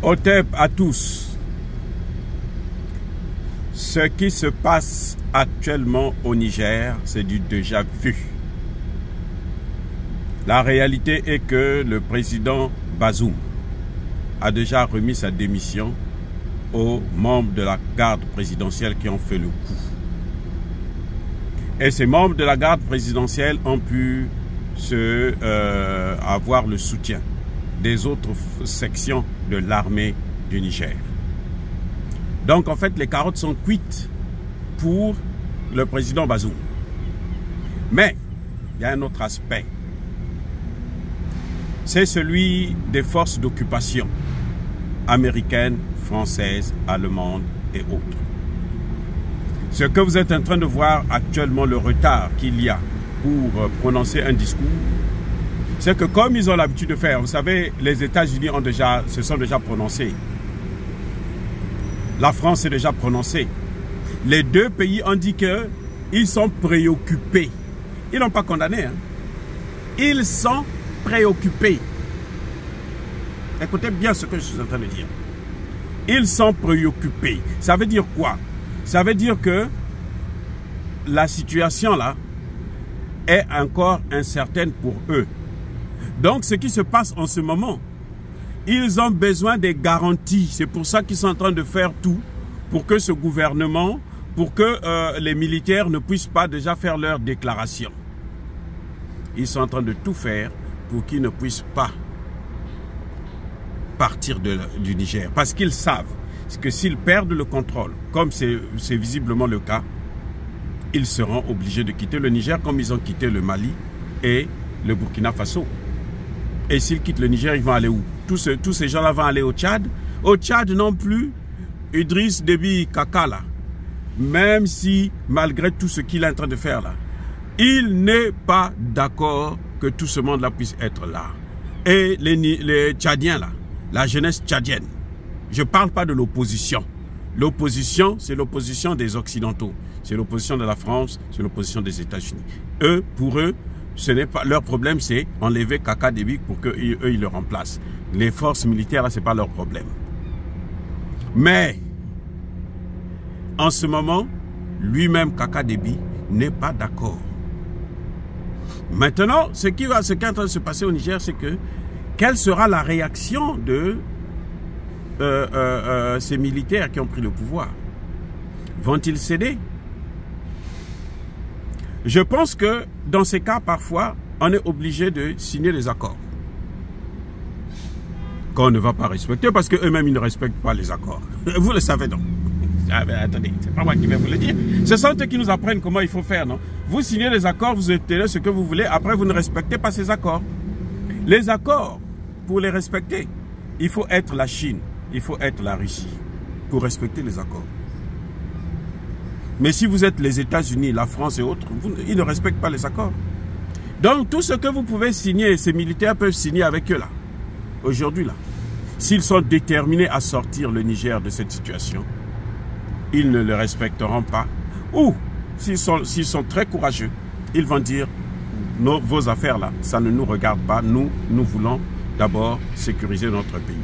Hotep à tous. Ce qui se passe actuellement au Niger, c'est du déjà vu. La réalité est que le président Bazoum a déjà remis sa démission aux membres de la garde présidentielle qui ont fait le coup. Et ces membres de la garde présidentielle ont pu avoir le soutien des autres sections de l'armée du Niger. Donc en fait, les carottes sont cuites pour le président Bazoum. Mais il y a un autre aspect. C'est celui des forces d'occupation américaines, françaises, allemandes et autres. Ce que vous êtes en train de voir actuellement, le retard qu'il y a pour prononcer un discours, c'est que comme ils ont l'habitude de faire, vous savez, les États-Unis se sont déjà prononcés. La France s'est déjà prononcée. Les deux pays ont dit qu'ils sont préoccupés. Ils n'ont pas condamné. Hein. Ils sont préoccupés. Écoutez bien ce que je suis en train de dire. Ils sont préoccupés. Ça veut dire quoi? Ça veut dire que la situation là est encore incertaine pour eux. Donc ce qui se passe en ce moment, ils ont besoin des garanties. C'est pour ça qu'ils sont en train de faire tout pour que ce gouvernement, pour que les militaires ne puissent pas déjà faire leur déclaration. Ils sont en train de tout faire pour qu'ils ne puissent pas partir du Niger. Parce qu'ils savent que s'ils perdent le contrôle, comme c'est visiblement le cas, ils seront obligés de quitter le Niger comme ils ont quitté le Mali et le Burkina Faso. Et s'ils quittent le Niger, ils vont aller où? Tous ces gens-là vont aller au Tchad. Au Tchad non plus, Idriss Déby Kaka là, même si malgré tout ce qu'il est en train de faire là, il n'est pas d'accord que tout ce monde-là puisse être là. Et les Tchadiens là, la jeunesse tchadienne, je ne parle pas de l'opposition. L'opposition, c'est l'opposition des Occidentaux. C'est l'opposition de la France, c'est l'opposition des États-Unis. Eux, pour eux, ce n'est pas leur problème, c'est enlever Kaka Déby pour qu'eux, ils le remplacent. Les forces militaires, là, ce n'est pas leur problème. Mais, en ce moment, lui-même, Kaka Déby, n'est pas d'accord. Maintenant, ce qui est en train de se passer au Niger, c'est que quelle sera la réaction de ces militaires qui ont pris le pouvoir? Vont-ils céder? Je pense que dans ces cas, parfois, on est obligé de signer des accords qu'on ne va pas respecter parce qu'eux-mêmes, ils ne respectent pas les accords. Vous le savez donc. Ah ben, attendez, c'est pas moi qui vais vous le dire. Ce sont eux qui nous apprennent comment il faut faire, non? Vous signez les accords, vous obtenez ce que vous voulez, après vous ne respectez pas ces accords. Les accords, pour les respecter, il faut être la Chine, il faut être la Russie pour respecter les accords. Mais si vous êtes les États-Unis, la France et autres, ils ne respectent pas les accords. Donc tout ce que vous pouvez signer, ces militaires peuvent signer avec eux là, aujourd'hui là. S'ils sont déterminés à sortir le Niger de cette situation, ils ne le respecteront pas. Ou s'ils sont très courageux, ils vont dire vos affaires là, ça ne nous regarde pas. Nous voulons d'abord sécuriser notre pays.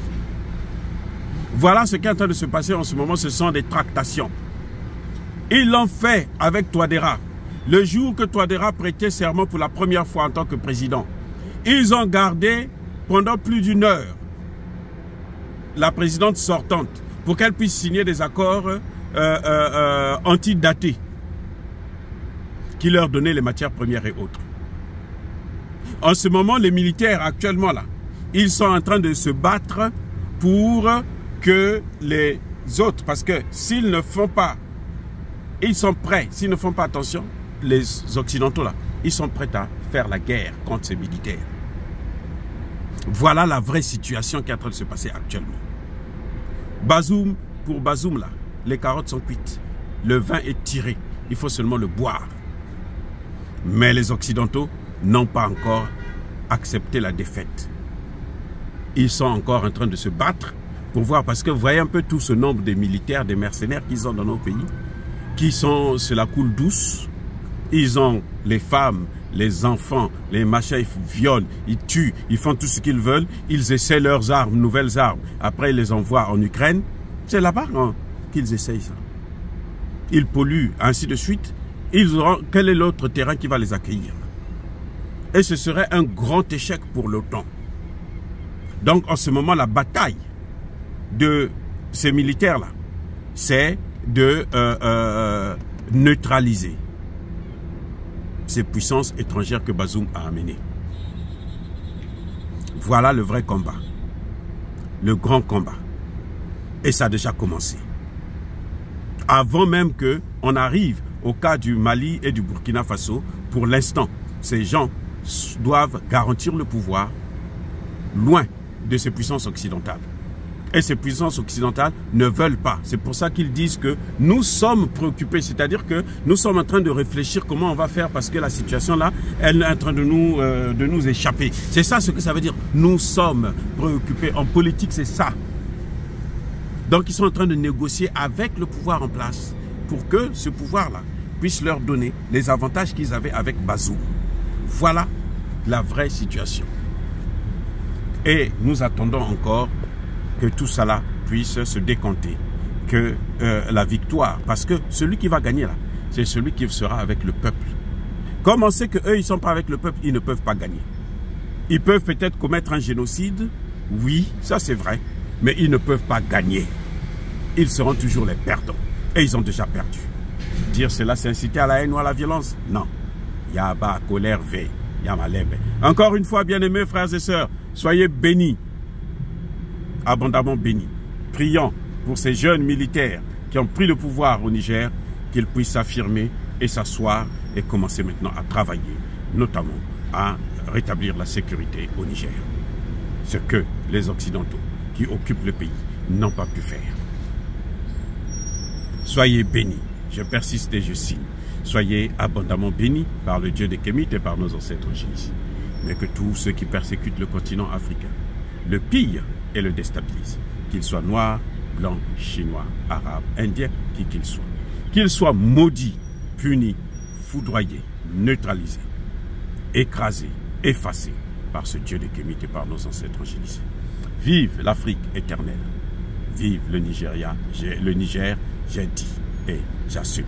Voilà ce qui est en train de se passer en ce moment, ce sont des tractations. Ils l'ont fait avec Touadéra. Le jour que Touadéra prêtait serment pour la première fois en tant que président, ils ont gardé pendant plus d'une heure la présidente sortante pour qu'elle puisse signer des accords antidatés qui leur donnaient les matières premières et autres. En ce moment, les militaires actuellement là, ils sont en train de se battre pour que les autres, parce que s'ils ne font pas, ils sont prêts, s'ils ne font pas attention, les Occidentaux là, ils sont prêts à faire la guerre contre ces militaires. Voilà la vraie situation qui est en train de se passer actuellement. Bazoum, pour Bazoum là, les carottes sont cuites. Le vin est tiré, il faut seulement le boire. Mais les Occidentaux n'ont pas encore accepté la défaite. Ils sont encore en train de se battre pour voir, parce que vous voyez un peu tout ce nombre de militaires, des mercenaires qu'ils ont dans nos pays, qui sont, cela coule douce. Ils ont les femmes, les enfants, les machins, ils violent, ils tuent, ils font tout ce qu'ils veulent, ils essaient leurs armes, nouvelles armes. Après, ils les envoient en Ukraine. C'est là-bas qu'ils essayent ça. Ils polluent, ainsi de suite. Quel est l'autre terrain qui va les accueillir? Et ce serait un grand échec pour l'OTAN. Donc, en ce moment, la bataille de ces militaires-là, c'est de neutraliser ces puissances étrangères que Bazoum a amenées. Voilà le vrai combat. Le grand combat. Et ça a déjà commencé. Avant même qu'on arrive au cas du Mali et du Burkina Faso, pour l'instant, ces gens doivent garantir le pouvoir loin de ces puissances occidentales. Et ces puissances occidentales ne veulent pas. C'est pour ça qu'ils disent que nous sommes préoccupés. C'est-à-dire que nous sommes en train de réfléchir comment on va faire parce que la situation là, elle est en train de nous échapper. C'est ça ce que ça veut dire. Nous sommes préoccupés. En politique, c'est ça. Donc, ils sont en train de négocier avec le pouvoir en place pour que ce pouvoir-là puisse leur donner les avantages qu'ils avaient avec Bazoum. Voilà la vraie situation. Et nous attendons encore que tout cela puisse se décompter, que la victoire, parce que celui qui va gagner là, c'est celui qui sera avec le peuple. Comme on sait qu'eux, ils ne sont pas avec le peuple, ils ne peuvent pas gagner. Ils peuvent peut-être commettre un génocide, oui, ça c'est vrai, mais ils ne peuvent pas gagner. Ils seront toujours les perdants, et ils ont déjà perdu. Dire cela, c'est inciter à la haine ou à la violence? Non. Yaba, colère, V, Yamalebe. Encore une fois, bien-aimés frères et sœurs, soyez bénis. Abondamment bénis. Prions pour ces jeunes militaires qui ont pris le pouvoir au Niger, qu'ils puissent s'affirmer et s'asseoir et commencer maintenant à travailler, notamment à rétablir la sécurité au Niger. Ce que les Occidentaux qui occupent le pays n'ont pas pu faire. Soyez bénis. Je persiste et je signe. Soyez abondamment bénis par le Dieu des Kémites et par nos ancêtres génisés. Mais que tous ceux qui persécutent le continent africain le pillent et le déstabilisent. Qu'ils soient noirs, blancs, chinois, arabes, indiens, qui qu'ils soient. Qu'ils soient maudits, punis, foudroyés, neutralisés, écrasés, effacés par ce Dieu des Kémites et par nos ancêtres génisés. Vive l'Afrique éternelle. Vive le Nigeria, le Niger, j'ai dit et j'assume.